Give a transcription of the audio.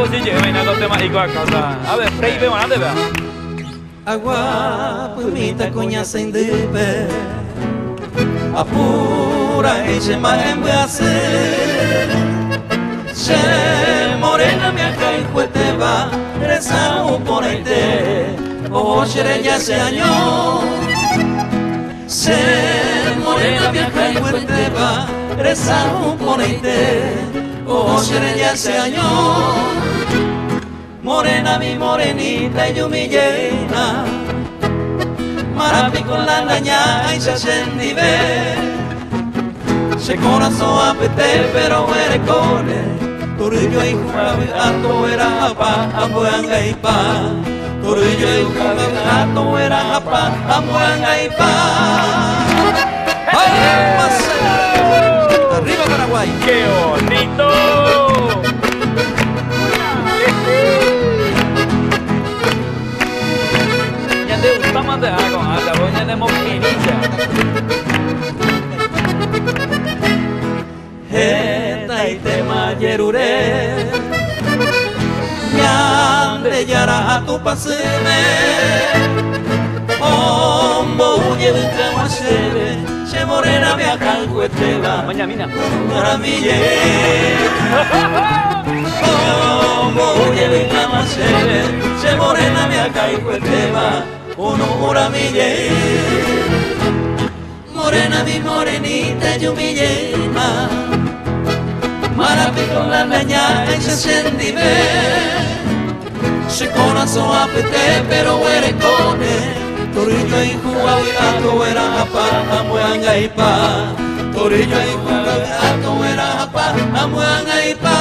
pues sí, llega vaina los temas y cosa. A ver, Frey, ve, manate, vea. Agua, pumita, coña, sem debe. Apura, eche más en hacer. Se morena, mi acá y cuete va. Rezamos por ahí te. O ya se año. Se morena, mi acá y cuete va. Rezamos por ahí te. O ya se año. Morena, mi morenita y yo mi llena. Marapi con la naña y se sendive. Se corazón apete pero eres core. Turillo y jugato era apa, abuanga y pa. Turillo y jugato era apa, abuanga y pa. Arriba Paraguay. ¡Qué bonito! Estamos de algo, la doña de Moquinilla. Eta y tema yerure. Ñande yara a tu paseme. Ombo uye vete machele. Se morena me acá el cuetela. Mañana, Maramille. Ombo uye vete machele. Se morena me acá el cuetela. Uno muramille. Morena mi morenita yo mi llena. Marapi con la naña y se sendive. Se corazón apete pero eres cone. Torillo y jugato era apa, amuanga y pa. Torillo y jugato era apa, amuanga y pa.